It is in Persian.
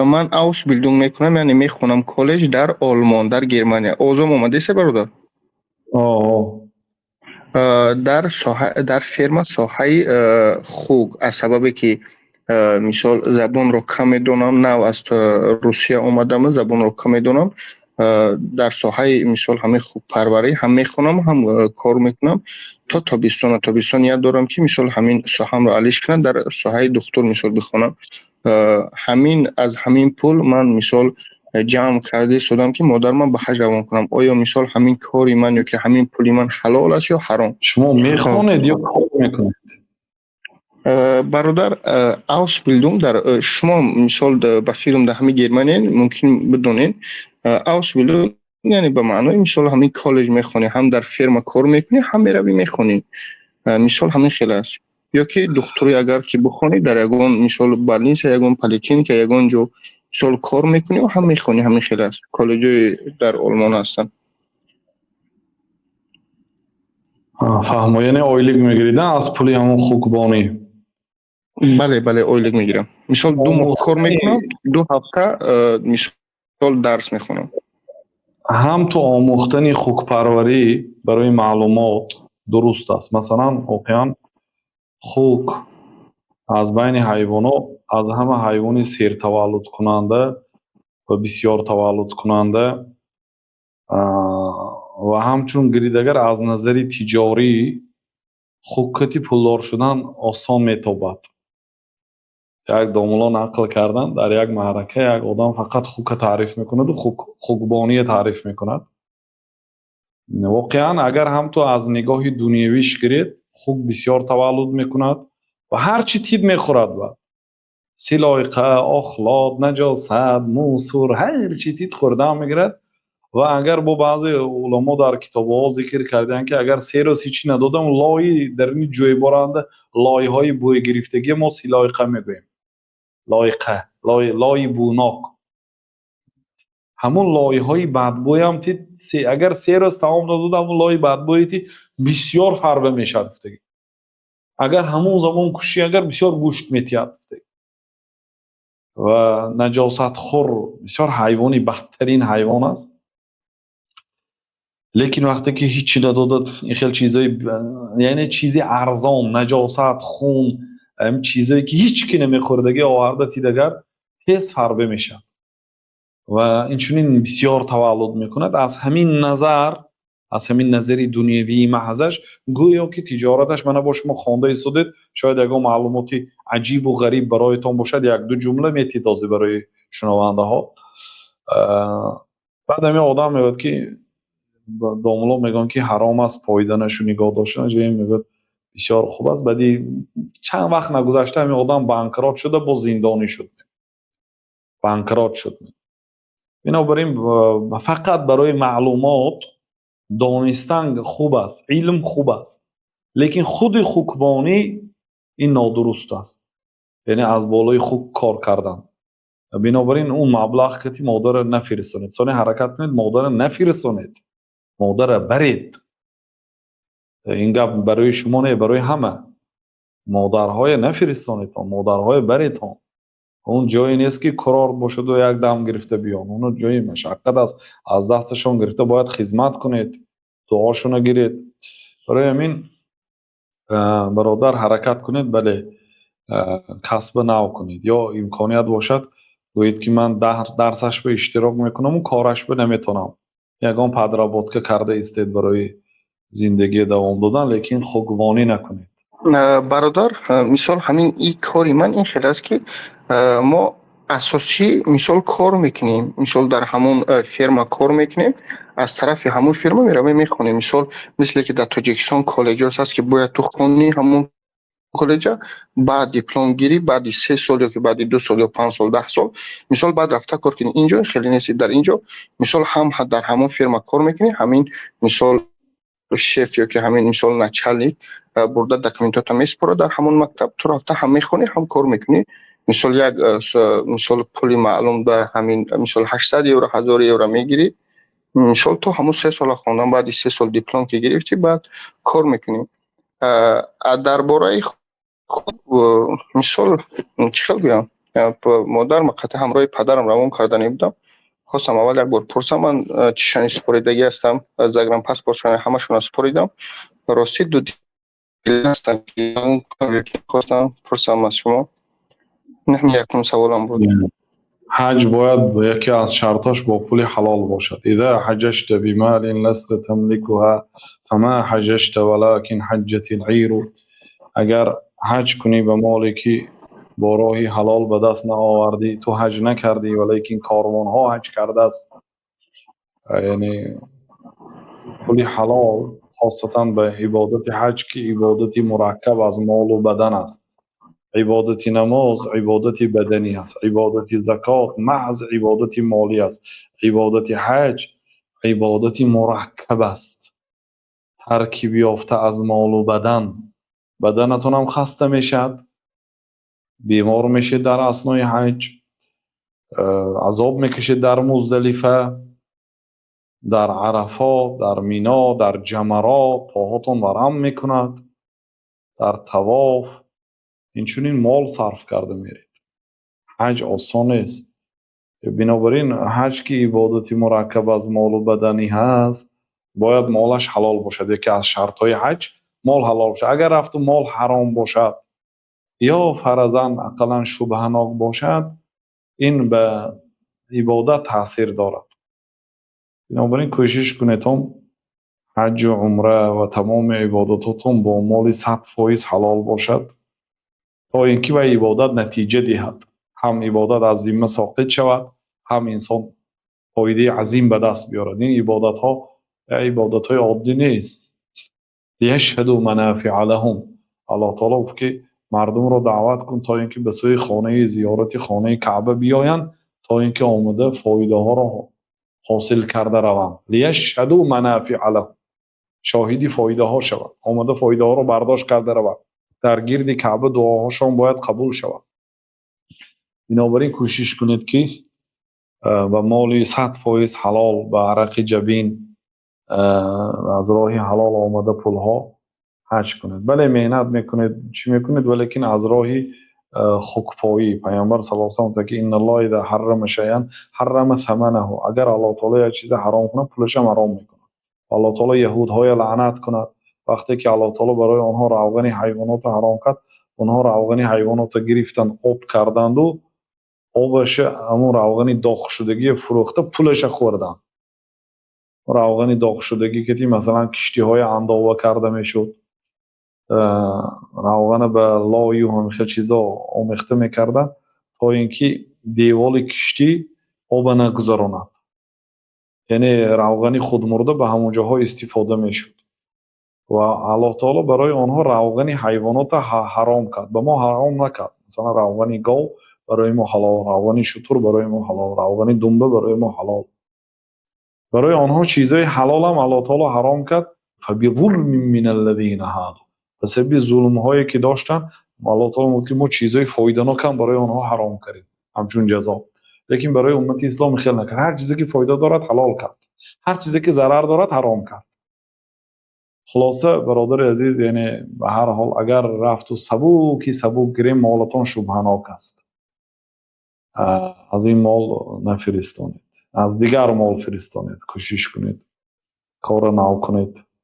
من Ausbildung میکنم، یعنی میخونم کالج در آلمان، در گرمانیا. اوزم اومده سه برادر. آه در فرما ساحه خوک، از سببی که مثال زبان رو کم میدونم، نو از روسیه اومدم، زبان رو کم میدونم. در ساحه مثال همه خوک پروری هم میخونم، هم کار میکنم تا تابستان یاد دارم که مثال همین ساحم رو علیش کنم، در ساحه دکتر مثال بخونم. همین از همین پول من مثال جمع کرده شدم که مادر من به حج روان کنم. آیا مثال همین کاری من یا که همین پولی من حلال است یا حرام؟ شما میخونید یا کار میکنید؟ برادر Ausbildung در شما مثال به فیلم در همین گرمانیا ممکن بدونین. Ausbildung یعنی به معنای مثال همین کالج میخونی، هم در فرما کار میکنی، هم میروی میخونی. مثال همین خیلی است. یا که دکتری اگر که بخونی در یگان مثال برلینس، یگان پلیکلینیک، یگان جو مثال کار میکنی و هم میخونی، همین خیلی است. کالج در آلمان هستن. فهمو، یعنی آیلیگ میگیرید از پولی همون خوکبانی؟ بله آیلیگ میگیرم. مثال 2 ماه کار میکنم، 2 هفته مثال درس میخونم. هم تو آموختن خوک پروری برای معلومات درست است. مثلا واقعا خوک از بین حیوانات از همه حیوانی سیر تولد کننده و بسیار تولد کننده و همچون گرید اگر از نظر تجاری خوکتی پولدار شدن آسان میتابد. یک داملا نقل کردن در یک معرکه یک آدم فقط خوک تعریف میکند و خوکبانی تعریف میکند. واقعا اگر هم تو از نگاه دنیویش گرید خوک بسیار تولد میکند و هر چی تید میخورد بعد سلایقه، اخلاط، نجاست، موسور، هر چی تید خورده میگیرد. و اگر با بعضی علما در کتاب ها ذکر کردن که اگر سیر و سیچی ندادم لای در این جوی برنده لای های بوی گرفتگی ما سلایقه میگویم. لایقه، لای بوناک، همون لای های بدبوی هم تید اگر سیر است تمام ندادم همون لای بدبوی تید بسیار فربه میشرفتگی. اگر همون زمان کشی اگر بسیار گوشت میتید و نجاست خور بسیار حیوانی بدترین حیوان است. لیکن وقتی که هیچی ندادد این خیلی چیزای یعنی چیزی ارزان، نجاست، خون، این چیزایی که هیچ کی نمیخوردگی آورده تید اگر تیز فربه میشه و اینچنین بسیار تولد میکند. از همین نظری دنیوی محضش گویا که تجارتش من با شما خوانده ایستادید شاید یک معلوماتی عجیب و غریب برایتان باشد، یک دو جمله میتیتازی برای شنونده ها. بعد همین آدم میگوید که داملا میگن که حرام است پایدنش و نگاه داشتنش، میگوید بسیار خوب است. بعدی چند وقت نگذشته همین آدم بانکرات شده، با زندانی شد، بانکرات شد. بنابراین فقط برای معلومات دانستن خوب است، علم خوب است، لیکن خود خوکبانی این نادرست است، یعنی از بالای خوک کار کردن. بنابراین اون مبلغ که مادر نفرستانید، سانی حرکت کنید مادر نفرستانید، مادر برید. این گپ برای شما نه، برای همه. مادرهای نفرستانید، مادرهای برید ها. اون جایی نیست که قرار باشد و یک دم گرفته بیان. اون جایی مشقت است، از دستشون گرفته باید خدمت کنید، دعاشون گیرید. برای همین برادر حرکت کنید، بله کسب نو کنید یا امکانیت باشد گویید که من درسش به اشتراک میکنم و کارش به نمیتونم. یگان پدرابود که کرده استید برای زندگی دوام دادن، لیکن خوگوانی نکنید. برادر مثال همین این کاری من این خیلی است که ما اساسی مثال کار میکنیم، مثال در همون فرما کار میکنیم، از طرف همون فرما میرویم میخونیم. مثال مثل که در تاجیکستان کالجاس هست که باید تو خونی همون کالج، بعد دیپلم گیری، بعد 3 سال یا که بعد 2 سال یا 5 سال 10 سال مثال بعد رفته کار کنی. اینجا خیلی نیست. در اینجا مثال هم در همون فرما کار میکنی، همین مثال شف یا که همین مثال نچلی برده دکومنتات میسپره در همون مکتب، تو رفته هم میخونی هم کار میکنی. مثال یک مثال پولی معلوم در همین مثال 800 یورو 1000 یورو میگیری. مثال تو همون 3 سال خواندن، بعد 3 سال دیپلم که گرفتی بعد کار میکنی. درباره خود مثال چی بگم، مادر قطع همراه پدرم روان کردنی بودم. خواستم اول یک بار پرسم من چشانی سپریدگی هستم زگرم پاسپورت شان همشون سپریدم. راستی دو دیل هستم که اون کاری که خواستم پرسم از شما. نه یکم سوالم بود. حج باید یکی از شرطاش با پول حلال باشد. اذا حججت بمال لست تملكها فما حججت ولكن حجت العیر. اگر حج کنی به مالی که با راهی حلال به دست نآوردی تو حج نکردی ولیکن کاروان ها حج کرده است. یعنی پول حلال خاصتا به عبادت حج که عبادتی مرکب از مال و بدن است. عبادت نماز عبادت بدنی است، عبادت زکات محض عبادت مالی است، عبادت حج عبادت مرکب است، ترکیب یافته از مال و بدن. بدنتون هم خسته میشد، بیمار میشه در اثنای حج، عذاب میکشید در مزدلفه، در عرفات، در مینا، در جمرات پاهاتون ورم میکند، در طواف اینچنین مال صرف کرده میرید. حج آسان است. بنابراین حج که عبادتی مرکب از مال و بدنی هست باید مالش حلال باشد. یکی از شرطهای حج مال حلال باشد. اگر رفت و مال حرام باشد یا فرضاً اقلا شبهناک باشد این به عبادت تاثیر دارد. بنابراین کوشش کنید هم حج و عمره و تمام عباداتتون با مال 100% حلال باشد تا اینکه به عبادت نتیجه دهد. هم عبادت از ذمه ساقط شود، هم انسان فایده عظیم به دست بیارد. این عبادت ها عبادت های عادی نیست. لیشهدوا منافع لهم. الله تعالی گفت که مردم را دعوت کن تا اینکه به سوی خانه زیارت خانه کعبه بیایند تا اینکه آمده فایده ها را حاصل کرده روند. لیشهدوا منافع لهم، شاهدی فایده ها شود، آمده فایده ها را برداشت کرده روند. در گرد کعبه دعاهاشان باید قبول شود. بنابراین کوشش کنید که و مال 100% حلال به عرق جبین از راه حلال آمده پولها حج کنید. بله مهنت میکنید چی میکنید ولیکن از راه خکپایی. پیامبر صلی الله علیه و آله که ان الله اذا حرم شیئا حرم ثمنه. اگر الله تعالی یک چیز حرام کنه پولش هم حرام میکنه. الله تعالی یهودهای لعنت کند وقتی که الله تعالی برای آنها روغن حیوانات حرام کرد. آنها روغن حیوانات گرفتن آب کردند و آبش همون روغن داغ شدگی فروخته پولش خوردن. روغن داغ شدگی که مثلا کشتی های انداوه کرده میشد، روغن به لای و همه چیزا آمیخته میکردن تا اینکه دیوال کشتی آب نگذراند. یعنی روغن خودمرده به همون جاها استفاده میشد و الله تعالی برای آنها روغن حیوانات حرام کرد، به ما حرام نکرد. مثلا روغن گاو برای ما حلال، روغن شتر برای ما حلال، روغن دنبه برای ما حلال. برای آنها چیزای حلال هم الله تعالی حرام کرد. فبظلم من الذين هادوا، پس به ظلم هایی که داشتن الله تعالی گفت ما چیزای فایده‌ناک هم برای آنها حرام کردیم همچون جزا. لیکن برای امت اسلام خیلی نکرد. هر چیزی که فایده دارد حلال کرد، هر چیزی که ضرر دارد حرام کرد. خلاصه برادر عزیز، یعنی به هر حال اگر رفت و سبوک گریم مالتان شبهناک است. از این مال نفرستانید، از دیگر مال فرستانید. کوشش کنید کار نو کنید.